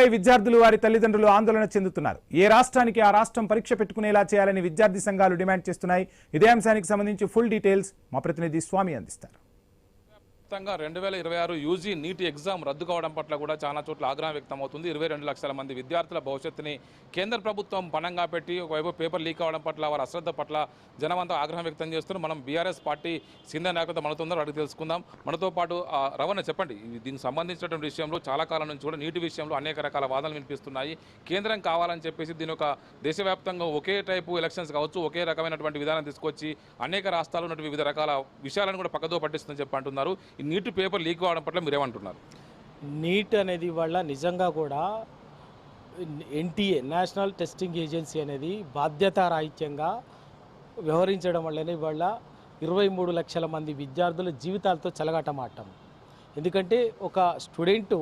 నీటిపై విద్యార్థులు వారి తల్లిదండ్రులు ఆందోళన చెందుతున్నారు. ఏ రాష్ట్రానికి ఆ రాష్ట్రం పరీక్ష పెట్టుకునేలా చేయాలని విద్యార్థి సంఘాలు డిమాండ్ చేస్తున్నాయి. ఇదే అంశానికి సంబంధించి ఫుల్ డీటెయిల్స్ మా ప్రతినిధి స్వామి అందిస్తారు. 2026 యూజీ నీటి ఎగ్జామ్ రద్దు కావడం పట్ల కూడా చాలా చోట్ల ఆగ్రహం వ్యక్తమవుతుంది. 22 లక్షల మంది విద్యార్థుల భవిష్యత్తుని కేంద్ర ప్రభుత్వం పణంగా పెట్టి ఒకవైపు పేపర్ లీక్ అవడం పట్ల వారి అశ్రద్ధ పట్ల జనమంతా ఆగ్రహం వ్యక్తం చేస్తున్నారు. మనం బీఆర్ఎస్ పార్టీ సీనియర్ నాయకులతో మనతో అడిగి తెలుసుకుందాం. మనతో పాటు రవణ చెప్పండి, దీనికి సంబంధించినటువంటి విషయంలో చాలా కాలం నుంచి కూడా నీటి విషయంలో అనేక రకాల వాదనలు వినిపిస్తున్నాయి. కేంద్రం కావాలని చెప్పేసి దీని ఒక దేశవ్యాప్తంగా ఒకే టైపు ఎలక్షన్స్ కావచ్చు, ఒకే రకమైనటువంటి విధానం తీసుకొచ్చి అనేక రాష్ట్రాలు ఉన్నటువంటి వివిధ రకాల విషయాలను కూడా పక్కదో పట్టిస్తుందని చెప్పి అంటున్నారు. నీటి పేపర్ లీక్ అవడం పట్ల మీరేమంటున్నారు? నీట్ అనేది వల్ల నిజంగా కూడా ఎన్టీఏ నేషనల్ టెస్టింగ్ ఏజెన్సీ అనేది బాధ్యతారాహిత్యంగా వ్యవహరించడం వల్లనే ఇవాళ 23 లక్షల మంది విద్యార్థుల జీవితాలతో చెలగాటమాటం. ఎందుకంటే ఒక స్టూడెంటు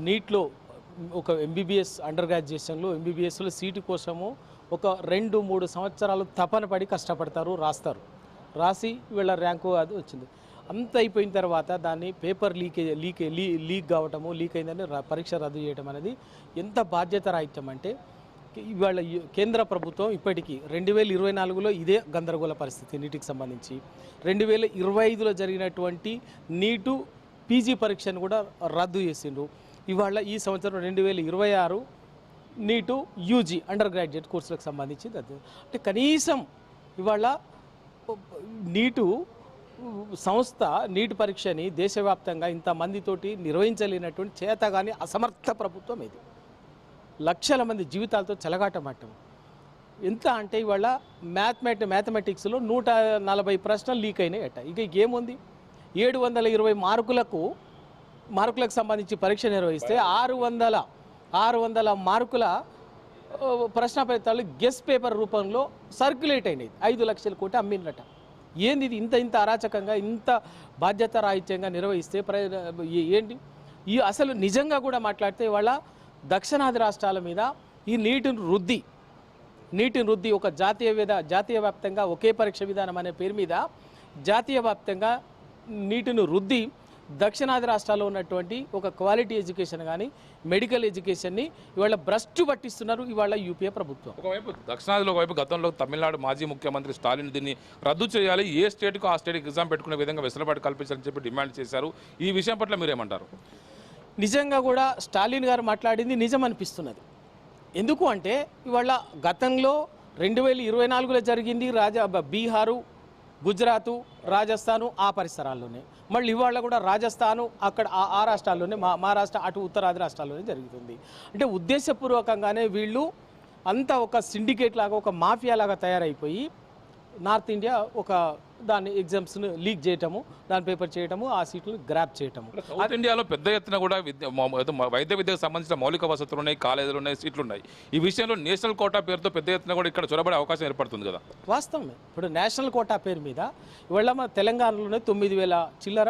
నీట్లో ఒక ఎంబీబీఎస్ అండర్ గ్రాడ్యుయేషన్లో ఎంబీబీఎస్లో సీటు కోసము ఒక 2-3 సంవత్సరాలు తపన పడి కష్టపడతారు, రాసి వీళ్ళ ర్యాంకు అది వచ్చింది. అంత అయిపోయిన తర్వాత దాన్ని పేపర్ లీక్ కావటము, లీక్ అయిందని పరీక్ష రద్దు చేయడం అనేది ఎంత బాధ్యత రాహిత్యం అంటే ఇవాళ కేంద్ర ప్రభుత్వం ఇప్పటికీ 2024లో ఇదే గందరగోళ పరిస్థితి నీటికి సంబంధించి. 2025లో జరిగినటువంటి నీటు పీజీ పరీక్షను కూడా రద్దు చేసిండ్రు. ఇవాళ ఈ సంవత్సరం 2026 నీటు యూజీ అండర్ గ్రాడ్యుయేట్ కోర్సులకు సంబంధించి రద్దు. అంటే కనీసం ఇవాళ నీటు సంస్థ నీటి పరీక్షని దేశవ్యాప్తంగా ఇంతమందితోటి నిర్వహించలేనటువంటి చేతగాని అసమర్థ ప్రభుత్వం ఇది. లక్షల మంది జీవితాలతో చెలగాటమాటం. ఎంత అంటే ఇవాళ మ్యాథమెటిక్స్లో 140 ప్రశ్నలు లీక్ అయినాయట. ఇక ఏముంది, 720 మార్కులకు సంబంధించి పరీక్ష నిర్వహిస్తే 600 మార్కుల ప్రశ్న ఫలితాలు గెస్ పేపర్ రూపంలో సర్క్యులేట్ అయినాయి. 5 లక్షల కోటి అమ్మినట. ఏంది ఇది? ఇంత అరాచకంగా, ఇంత బాధ్యతారాహిత్యంగా నిర్వహిస్తే ఏంటి? ఈ అసలు నిజంగా కూడా మాట్లాడితే వాళ్ళ దక్షిణాది రాష్ట్రాల మీద ఈ నీటిని రుద్ది ఒక జాతీయ వ్యాప్తంగా ఒకే పరీక్ష విధానం అనే పేరు మీద జాతీయ వ్యాప్తంగా నీటిని రుద్ది దక్షిణాది రాష్ట్రాల్లో ఉన్నటువంటి ఒక క్వాలిటీ ఎడ్యుకేషన్ కానీ మెడికల్ ఎడ్యుకేషన్ని ఇవాళ భ్రష్టు పట్టిస్తున్నారు ఇవాళ యూపీఏ ప్రభుత్వం. ఒకవైపు దక్షిణాదిలో ఒకవైపు గతంలో తమిళనాడు మాజీ ముఖ్యమంత్రి స్టాలిన్ దీన్ని రద్దు చేయాలి, ఏ స్టేట్కు ఆ స్టేట్కి ఎగ్జామ్ పెట్టుకునే విధంగా వెసులుబాటు కల్పించాలని చెప్పి డిమాండ్ చేశారు. ఈ విషయం పట్ల మీరేమంటారు? నిజంగా కూడా స్టాలిన్ గారు మాట్లాడింది నిజం అనిపిస్తున్నది. ఎందుకు అంటే ఇవాళ గతంలో 2024లో జరిగింది బీహారు, గుజరాతు, రాజస్థాను ఆ పరిసరాల్లోనే, మళ్ళీ ఇవాళ కూడా రాజస్థాను అక్కడ ఆ రాష్ట్రాల్లోనే, మహారాష్ట్ర అటు ఉత్తరాది రాష్ట్రాల్లోనే జరుగుతుంది. అంటే ఉద్దేశపూర్వకంగానే వీళ్ళు అంతా ఒక సిండికేట్ లాగా, ఒక మాఫియా లాగా తయారైపోయి నార్త్ ఇండియా ఒక దాన్ని ఎగ్జామ్స్ను లీక్ చేయటము, దాని పేపర్ చేయటము, ఆ సీట్లను గ్రాప్ చేయటము. సౌత్ ఇండియాలో పెద్ద ఎత్తున కూడా వైద్య విద్యకు సంబంధించిన మౌలిక వసతులు ఉన్నాయి, కాలేజీలు ఉన్నాయి, సీట్లు ఉన్నాయి. ఈ విషయంలో నేషనల్ కోటా పేరుతో పెద్ద ఎత్తున కూడా ఇక్కడ చొరబడే అవకాశం ఏర్పడుతుంది కదా? వాస్తవమే. ఇప్పుడు నేషనల్ కోటా పేరు మీద ఇవాళ మన తెలంగాణలోనే 9,000 చిల్లర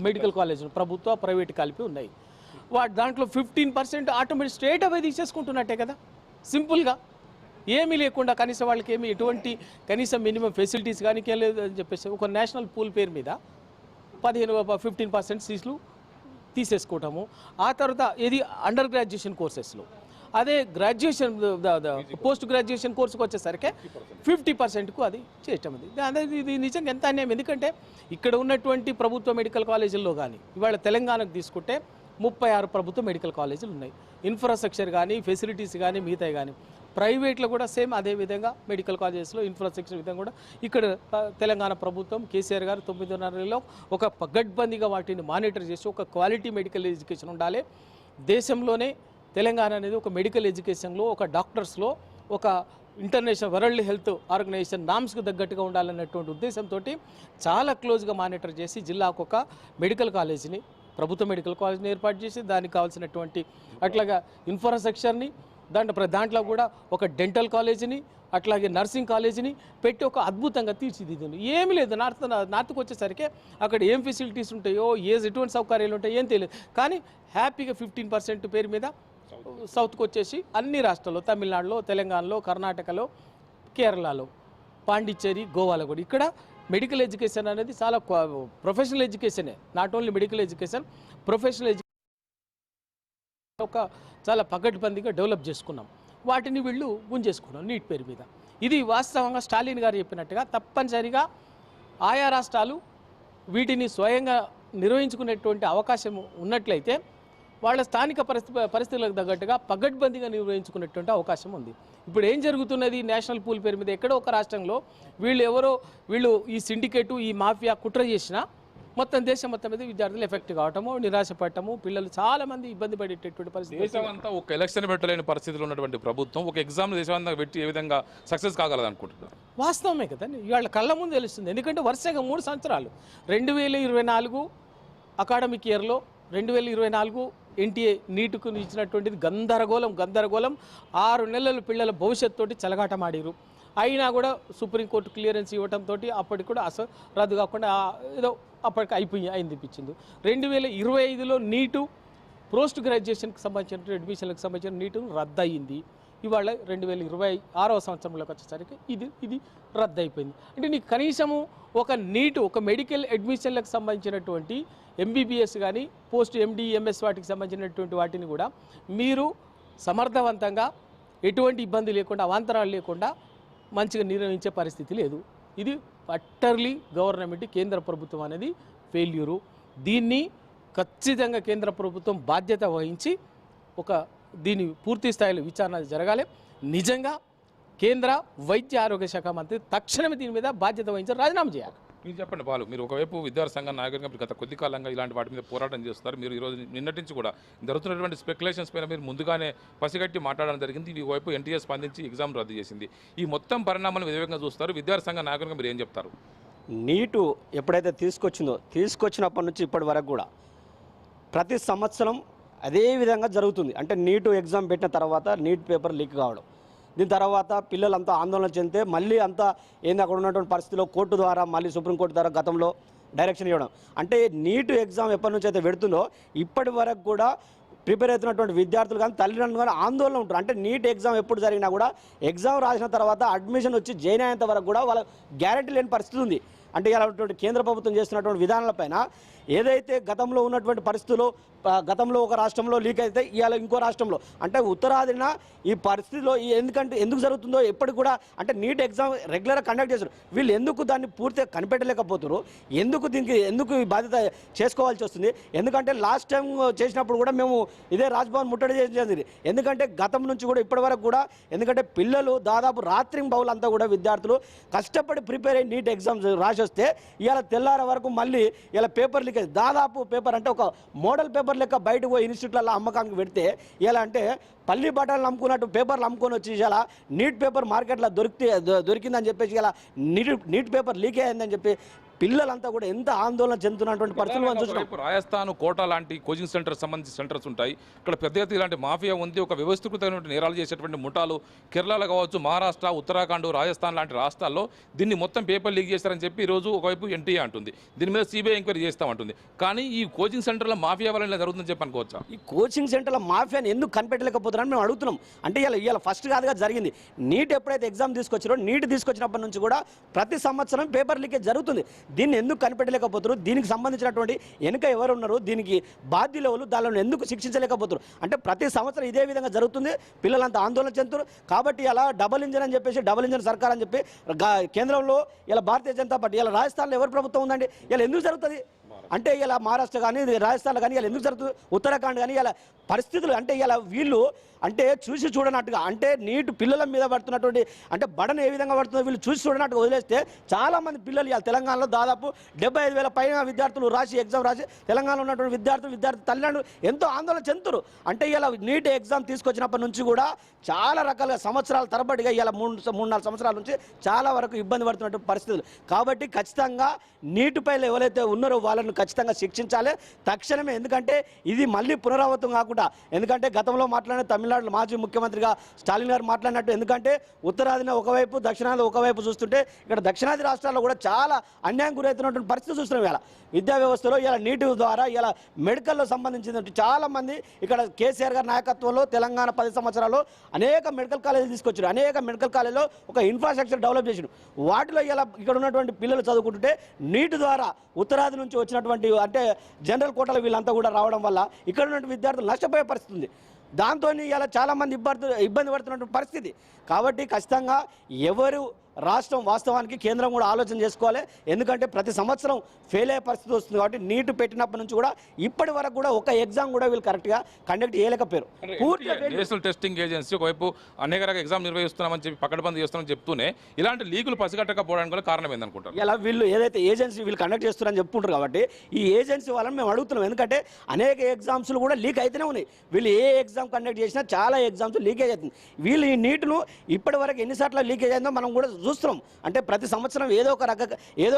మెడికల్ కాలేజీలు ప్రభుత్వ ప్రైవేట్ కలిపి ఉన్నాయి. దాంట్లో 15% ఆటోమేటిక్ స్టేట్ అవే తీసేసుకుంటున్నట్టే కదా, సింపుల్గా ఏమీ లేకుండా. కనీసం వాళ్ళకి ఏమి ఎటువంటి కనీసం మినిమం ఫెసిలిటీస్ కానీ లేదు అని చెప్పేసి ఒక నేషనల్ పూల్ పేరు మీద 15% సీట్లు తీసేసుకోవటము. ఆ తర్వాత ఇది అండర్ గ్రాడ్యుయేషన్ కోర్సెస్లో, అదే గ్రాడ్యుయేషన్ పోస్ట్ గ్రాడ్యుయేషన్ కోర్సుకు వచ్చేసరికి 50%కు అది చేయటం. ఇది నిజంగా ఎంత అన్యాయం. ఎందుకంటే ఇక్కడ ఉన్నటువంటి ప్రభుత్వ మెడికల్ కాలేజీల్లో కానీ ఇవాళ తెలంగాణకు తీసుకుంటే 36 ప్రభుత్వ మెడికల్ కాలేజీలు ఉన్నాయి. ఇన్ఫ్రాస్ట్రక్చర్ కానీ ఫెసిలిటీస్ కానీ మిగతాయి కానీ ప్రైవేట్లో కూడా సేమ్ అదే విధంగా మెడికల్ కాలేజెస్లో ఇన్ఫ్రాస్ట్రక్చర్ విధంగా కూడా ఇక్కడ తెలంగాణ ప్రభుత్వం కేసీఆర్ గారు 9.5 ఒక పగడ్బందీగా వాటిని మానిటర్ చేసి ఒక క్వాలిటీ మెడికల్ ఎడ్యుకేషన్ ఉండాలి. దేశంలోనే తెలంగాణ అనేది ఒక మెడికల్ ఎడ్యుకేషన్లో, ఒక డాక్టర్స్లో ఒక ఇంటర్నేషనల్ వరల్డ్ హెల్త్ ఆర్గనైజేషన్ నామ్స్కు తగ్గట్టుగా ఉండాలన్నటువంటి ఉద్దేశంతో చాలా క్లోజ్గా మానిటర్ చేసి జిల్లాకు ఒక మెడికల్ కాలేజీని, ప్రభుత్వ మెడికల్ కాలేజీని ఏర్పాటు చేసి దానికి కావాల్సినటువంటి అట్లాగా ఇన్ఫ్రాస్ట్రక్చర్ని దాంట్లో కూడా ఒక డెంటల్ కాలేజీని అట్లాగే నర్సింగ్ కాలేజీని పెట్టి ఒక అద్భుతంగా తీర్చిదిద్దింది. ఏమీ లేదు. నార్త్కి వచ్చేసరికి అక్కడ ఏం ఫెసిలిటీస్ ఉంటాయో, ఎటువంటి సౌకర్యాలు ఉంటాయో ఏం తెలియదు. కానీ హ్యాపీగా 15% పేరు మీద సౌత్కి వచ్చేసి అన్ని రాష్ట్రాల్లో, తమిళనాడులో, తెలంగాణలో, కర్ణాటకలో, కేరళలో, పాండిచ్చేరి, గోవాలో కూడా ఇక్కడ మెడికల్ ఎడ్యుకేషన్ అనేది చాలా ప్రొఫెషనల్ ఎడ్యుకేషనే. Not only medical education, professional ఒక చాలా పకడ్బందీగా డెవలప్ చేసుకున్నాం. వాటిని వీళ్ళు గుంజేసుకున్నాం నీట్ పేరు మీద. ఇది వాస్తవంగా స్టాలిన్ గారు చెప్పినట్టుగా తప్పనిసరిగా ఆయా రాష్ట్రాలు వీటిని స్వయంగా నిర్వహించుకునేటువంటి అవకాశం ఉన్నట్లయితే వాళ్ళ స్థానిక పరిస్థితులకు తగ్గట్టుగా పగడ్బందీగా నిర్వహించుకునేటువంటి అవకాశం ఉంది. ఇప్పుడు ఏం జరుగుతున్నది, నేషనల్ పూల్ పేరు మీద ఎక్కడో ఒక రాష్ట్రంలో వీళ్ళు ఈ సిండికేటు, ఈ మాఫియా కుట్ర చేసినా మొత్తం దేశం మొత్తం మీద విద్యార్థులు ఎఫెక్ట్ కావటము, నిరాశపడటము, పిల్లలు చాలా మంది ఇబ్బంది పడేటటువంటి పరిస్థితి. దేశం అంతా ఒక ఎలక్షన్ పెట్టలేని పరిస్థితిలో ఉన్నటువంటి ప్రభుత్వం ఒక ఎగ్జామ్ దేశం అంతా పెట్టి ఏ విధంగా సక్సెస్ కాగలదు అనుకుంటున్నారు? వాస్తవమే కదండి, ఇవాళ కళ్ళ ముందు తెలుస్తుంది. ఎందుకంటే వరుసగా 3 సంవత్సరాలు 2024 అకాడమిక్ ఇయర్లో 2024 ఎన్టీఏ నీటుకు ఇచ్చినటువంటిది గందరగోళం 6 నెలలు పిల్లల భవిష్యత్తు చెలగాటమాడిరు. అయినా కూడా సుప్రీంకోర్టు క్లియరెన్స్ ఇవ్వడంతో అప్పటికి కూడా రద్దు కాకుండా ఏదో అప్పటికి అయిందిపించింది. 2025లో నీటు పోస్ట్ గ్రాడ్యుయేషన్కి సంబంధించిన అడ్మిషన్లకు సంబంధించిన నీటు రద్దు అయ్యింది. ఇవాళ 2026వ సంవత్సరంలోకి వచ్చేసరికి ఇది రద్దు అయిపోయింది. అంటే నీకు కనీసము ఒక మెడికల్ అడ్మిషన్లకు సంబంధించినటువంటి ఎంబీబీఎస్ కానీ పోస్ట్ ఎండి ఎంఎస్ వాటికి సంబంధించినటువంటి వాటిని కూడా మీరు సమర్థవంతంగా ఎటువంటి ఇబ్బంది లేకుండా అవాంతరాలు లేకుండా మంచిగా నిర్వహించే పరిస్థితి లేదు. ఇది అట్టర్లీ గవర్నమెంట్ కేంద్ర ప్రభుత్వం అనేది ఫెయిల్యూరు. దీన్ని ఖచ్చితంగా కేంద్ర ప్రభుత్వం బాధ్యత వహించి దీని పూర్తి స్థాయిలో విచారణ జరగాలి. నిజంగా కేంద్ర వైద్య ఆరోగ్య శాఖ మంత్రి తక్షణమే దీని మీద బాధ్యత వహించి రాజీనామా చేయాలి. మీరు చెప్పండి బాలు, మీరు ఒకవైపు విద్యార్థి సంఘ నాయకుడిగా గత కొద్ది కాలంగా ఇలాంటి వాటి మీద పోరాటం చేస్తారు. మీరు ఈరోజు నిన్నటి నుంచి కూడా జరుగుతున్నటువంటి స్పెక్యులేషన్స్ పైన మీరు ముందుగానే పసిగట్టి మాట్లాడడం జరిగింది. ఈ వైపు ఎన్టీఏ స్పందించి ఎగ్జామ్ రద్దు చేసింది. ఈ మొత్తం పరిణామాలను విధంగా చూస్తారు. విద్యార్థి సంఘ నాయకుడిగా మీరు ఏం చెప్తారు? నీటు ఎప్పుడైతే తీసుకొచ్చినప్పటి నుంచి ఇప్పటి వరకు కూడా ప్రతి సంవత్సరం అదే విధంగా జరుగుతుంది. అంటే నీటు ఎగ్జామ్ పెట్టిన తర్వాత నీట్ పేపర్ లీక్ కావడం, దీని తర్వాత పిల్లలంతా ఆందోళన చెందితే మళ్ళీ అంతా ఏంది అక్కడ ఉన్నటువంటి పరిస్థితిలో కోర్టు ద్వారా మళ్ళీ సుప్రీంకోర్టు ద్వారా గతంలో డైరెక్షన్ ఇవ్వడం. అంటే నీటు ఎగ్జామ్ ఎప్పటి నుంచి అయితే పెడుతుందో ఇప్పటి వరకు కూడా ప్రిపేర్ అవుతున్నటువంటి విద్యార్థులు కానీ తల్లిదండ్రులు కానీ ఆందోళన ఉంటారు. అంటే నీట్ ఎగ్జామ్ ఎప్పుడు జరిగినా కూడా ఎగ్జామ్ రాసిన తర్వాత అడ్మిషన్ వచ్చి జాయిన్ అయ్యేంత వరకు కూడా వాళ్ళ గ్యారెంటీ లేని పరిస్థితి ఉంది. అంటే ఇలాంటి కేంద్ర ప్రభుత్వం చేస్తున్నటువంటి విధానాలపైన ఏదైతే గతంలో ఉన్నటువంటి పరిస్థితులు గతంలో ఒక రాష్ట్రంలో లీక్ అయితే ఇవాళ ఇంకో రాష్ట్రంలో అంటే ఉత్తరాదిన ఈ పరిస్థితిలో ఎందుకు జరుగుతుందో ఎప్పటికి కూడా అంటే నీట్ ఎగ్జామ్ రెగ్యులర్గా కండక్ట్ చేస్తారు. వీళ్ళు ఎందుకు దాన్ని పూర్తిగా కనిపెట్టలేకపోతారు, ఎందుకు ఈ బాధ్యత చేసుకోవాల్సి వస్తుంది? ఎందుకంటే లాస్ట్ టైం చేసినప్పుడు కూడా మేము ఇదే రాజ్భవన్ ముట్టడి చేసేది. ఎందుకంటే గతం నుంచి కూడా ఇప్పటి వరకు కూడా ఎందుకంటే పిల్లలు దాదాపు రాత్రి బౌలంతా కూడా విద్యార్థులు కష్టపడి ప్రిపేర్ అయ్యి నీట్ ఎగ్జామ్స్ రాసి వస్తే ఇవాళ తెల్లార వరకు మళ్ళీ ఇలా పేపర్ లీక్ దాదాపు పేపర్ అంటే ఒక మోడల్ పేపర్ లెక్క బయటకు పోయి ఇన్స్టిట్యూట్లలో అమ్మకానికి పెడితే ఇలా అంటే పల్లి బట్టలు అమ్ముకున్నట్టు పేపర్లు అమ్ముకొని వచ్చి ఇలా నీట్ పేపర్ మార్కెట్లో దొరికిందని చెప్పేసి ఇలా నీట్ పేపర్ లీక్ అయ్యిందని చెప్పి పిల్లలంతా కూడా ఎంత ఆందోళన చెందుతున్నటువంటి పరిస్థితులు చూస్తున్నాం. రాజస్థాన్ కోటా లాంటి కోచింగ్ సెంటర్ సంబంధించి సెంటర్స్ ఉంటాయి. ఇక్కడ పెద్ద ఎత్తున ఇలాంటి మాఫియా ఉంది. ఒక వ్యవస్థీకృతమైనటువంటి నేరాలు చేసేటువంటి ముఠాలు కేరళలో కావచ్చు, మహారాష్ట్ర, ఉత్తరాఖండ్, రాజస్థాన్ లాంటి రాష్ట్రాల్లో దీన్ని మొత్తం పేపర్ లీక్ చేస్తారని చెప్పి ఈరోజు ఒకవైపు ఎన్టీఏ అంటుంది. దీని మీద సిబిఐ ఎంక్వైరీ చేస్తామంటుంది. కానీ ఈ కోచింగ్ సెంటర్లో మాఫియా వల్ల జరుగుతుందని చెప్పి అనుకోవచ్చా? ఈ కోచింగ్ సెంటర్ల మాఫియాని ఎందుకు కనిపెట్టలేకపోతున్నారని మేము అడుగుతున్నాం. అంటే ఇలా ఫస్ట్ కాదుగా జరిగింది. నీట్ ఎప్పుడైతే ఎగ్జామ్ తీసుకొచ్చారో నీట్ తీసుకొచ్చినప్పటి నుంచి కూడా ప్రతి సంవత్సరం పేపర్ లీకేజ్ జరుగుతుంది. దీన్ని ఎందుకు కనిపెట్టలేకపోతారు? దీనికి సంబంధించినటువంటి వెనుక ఎవరు ఉన్నారు, దీనికి బాధ్యులు ఎవరు, దానిలో ఎందుకు శిక్షించలేకపోతారు? అంటే ప్రతి సంవత్సరం ఇదే విధంగా జరుగుతుంది. పిల్లలంతా ఆందోళన చెందుతారు. కాబట్టి ఇలా డబుల్ ఇంజన్ అని చెప్పేసి డబుల్ ఇంజన్ సర్కార్ అని చెప్పి కేంద్రంలో ఇలా భారతీయ జనతా పార్టీ ఇలా రాజస్థాన్లో ఎవరు ప్రభుత్వం ఉందండి? ఇలా ఎందుకు జరుగుతుంది? అంటే ఇలా మహారాష్ట్ర కానీ రాజస్థాన్లో కానీ ఇలా ఎందుకు జరుగుతుంది? ఉత్తరాఖండ్ కానీ ఇలా పరిస్థితులు అంటే ఇలా వీళ్ళు అంటే చూసి చూడనట్టుగా అంటే నీట్ పిల్లల మీద పడుతున్నటువంటి అంటే బడన ఏ విధంగా పడుతుందో వీళ్ళు చూసి చూడనట్టుగా వదిలేస్తే చాలామంది పిల్లలు ఇలా తెలంగాణలో దాదాపు 75,000 పైన విద్యార్థులు రాసి ఎగ్జామ్ రాసి తెలంగాణలో ఉన్నటువంటి విద్యార్థి తల్లిదండ్రులు ఎంతో ఆందోళన చెందుతారు. అంటే ఇలా నీట్ ఎగ్జామ్ తీసుకొచ్చినప్పటి నుంచి కూడా చాలా రకాలుగా సంవత్సరాల తరబడిగా ఇలా 3-4 సంవత్సరాల నుంచి చాలా వరకు ఇబ్బంది పడుతున్నటువంటి పరిస్థితులు. కాబట్టి ఖచ్చితంగా నీటి పైన ఎవరైతే ఉన్నారో వాళ్ళను ఖచ్చితంగా శిక్షించాలి తక్షణమే. ఎందుకంటే ఇది మళ్ళీ పునరావృతం కాకుండా, ఎందుకంటే గతంలో మాట్లాడిన తమిళనాడు మాజీ ముఖ్యమంత్రిగా స్టాలిన్ గారు మాట్లాడినట్టు ఎందుకంటే ఉత్తరాదిన ఒకవైపు దక్షిణాది ఒకవైపు చూస్తుంటే ఇక్కడ దక్షిణాది రాష్ట్రాల్లో కూడా చాలా అన్యాయం గురవుతున్నటువంటి పరిస్థితి చూస్తున్నాం. ఇలా విద్యా వ్యవస్థలో ఇలా నీటి ద్వారా ఇలా మెడికల్లో సంబంధించిన చాలామంది ఇక్కడ కేసీఆర్ గారి నాయకత్వంలో తెలంగాణ 10 సంవత్సరాల్లో అనేక మెడికల్ కాలేజీలు తీసుకొచ్చారు. అనేక మెడికల్ కాలేజీలో ఒక ఇన్ఫ్రాస్ట్రక్చర్ డెవలప్ చేసారు. వాటిలో ఇలా ఇక్కడ ఉన్నటువంటి పిల్లలు చదువుకుంటుంటే నీటి ద్వారా ఉత్తరాది నుంచి వచ్చిన ఉన్నటువంటి అంటే జనరల్ కోటాలో వీళ్ళంతా కూడా రావడం వల్ల ఇక్కడ ఉన్నటువంటి విద్యార్థులు నష్టపోయే పరిస్థితి ఉంది. దాంతో ఇలా చాలామంది ఇబ్బంది పడుతున్నటువంటి పరిస్థితి. కాబట్టి ఖచ్చితంగా ఎవరు రాష్ట్రం వాస్తవానికి కేంద్రం కూడా ఆలోచన చేసుకోవాలి. ఎందుకంటే ప్రతి సంవత్సరం ఫెయిల్ అయ్యే పరిస్థితి వస్తుంది. కాబట్టి నీట్ పెట్టినప్పటి నుంచి కూడా ఇప్పటి వరకు కూడా ఒక ఎగ్జామ్ కూడా వీళ్ళు కరెక్ట్గా కండక్ట్ చేయలేకపోయారు. పూర్తిగా నేషనల్ టెస్టింగ్ ఏజెన్సీ ఒకవైపు అనేక రకాల ఎగ్జామ్ నిర్వహిస్తున్నామని చెప్పి పకడ్బందీ చేస్తున్నామని చెప్తూనే ఇలాంటి లీకులు పసిగట్టకపోవడానికి కూడా కారణం ఏందనుకుంటారు? ఇలా వీళ్ళు ఏదైతే ఏజెన్సీ వీళ్ళు కండక్ట్ చేస్తున్నారని చెప్పుకుంటారు. కాబట్టి ఈ ఏజెన్సీ వాళ్ళని మేము అడుగుతున్నాం. ఎందుకంటే అనేక ఎగ్జామ్స్లు కూడా లీక్ అయితేనే ఉన్నాయి. వీళ్ళు ఏ ఎగ్జామ్ కండక్ట్ చేసినా చాలా ఎగ్జామ్స్ లీకేజ్ అవుతుంది. వీళ్ళు ఈ నీట్ను ఇప్పటి వరకు ఎన్నిసార్లు లీకేజ్ అయిందో మనం కూడా చూస్తున్నాం. అంటే ప్రతి సంవత్సరం ఏదో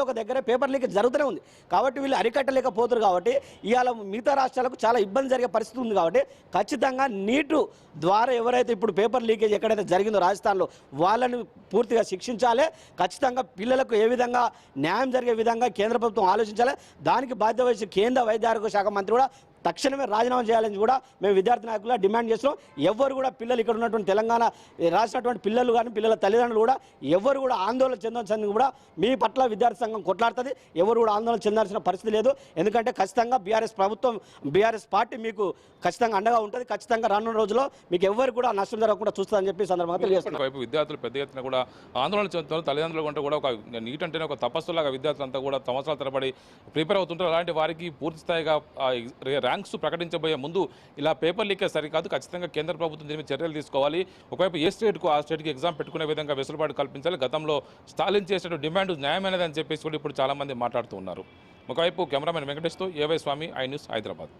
ఒక దగ్గర పేపర్ లీకేజ్ జరుగుతూనే ఉంది. కాబట్టి వీళ్ళు అరికట్టలేకపోతారు. కాబట్టి ఇవాళ మిగతా రాష్ట్రాలకు చాలా ఇబ్బంది జరిగే పరిస్థితి ఉంది. కాబట్టి ఖచ్చితంగా నీటు ద్వారా ఎవరైతే ఇప్పుడు పేపర్ లీకేజ్ ఎక్కడైతే జరిగిందో రాజస్థాన్లో వాళ్ళని పూర్తిగా శిక్షించాలి. ఖచ్చితంగా పిల్లలకు ఏ విధంగా న్యాయం జరిగే విధంగా కేంద్ర ప్రభుత్వం ఆలోచించాలి. దానికి బాధ్యత వహించి కేంద్ర వైద్య ఆరోగ్య శాఖ మంత్రి కూడా తక్షణమే రాజీనామా చేయాలని కూడా మేము విద్యార్థి నాయకులుగా డిమాండ్ చేస్తున్నాం. ఎవరు కూడా పిల్లలు ఇక్కడ ఉన్నటువంటి తెలంగాణ రాసినటువంటి పిల్లలు కానీ పిల్లల తల్లిదండ్రులు కూడా ఎవరు కూడా ఆందోళన చెందాల్సింది కూడా మీ పట్ల విద్యార్థి సంఘం కొట్లాడుతుంది. ఎవరు కూడా ఆందోళన చెందాల్సిన పరిస్థితి లేదు. ఎందుకంటే ఖచ్చితంగా బీఆర్ఎస్ పార్టీ మీకు ఖచ్చితంగా అండగా ఉంటుంది. ఖచ్చితంగా రానున్న రోజుల్లో మీకు ఎవరు కూడా నష్టం జరగకుండా చూస్తుందని చెప్పి సందర్భంగా తెలియజేస్తున్నాం. వైపు విద్యార్థులు పెద్ద ఎత్తున కూడా ఆందోళన చెందుతున్నారు. తల్లిదండ్రులు కంటే కూడా ఒక నీట్ అంటేనే ఒక తపస్సులాగా విద్యార్థులంతా కూడా సంవత్సరాల తరబడి ప్రిపేర్ అవుతుంటారు. అలాంటి వారికి పూర్తి స్థాయిగా ర్యాంక్స్ ప్రకటించబోయే ముందు ఇలా పేపర్ లీకేజ్ సరికాదు. ఖచ్చితంగా కేంద్ర ప్రభుత్వం దీని మీద చర్యలు తీసుకోవాలి. ఒకవైపు ఏ స్టేట్కు ఆ స్టేట్కి ఎగ్జామ్ పెట్టుకునే విధంగా వెసులుబాటు కల్పించాలి. గతంలో స్టాలిన్ చేసిన డిమాండ్ న్యాయమైనదని చెప్పేసి కూడా ఇప్పుడు చాలామంది మాట్లాడుతూ ఉన్నారు. ఒకవైపు కెమెరామెన్ వెంకటేష్తో A Y Swamy, I News, Hyderabad.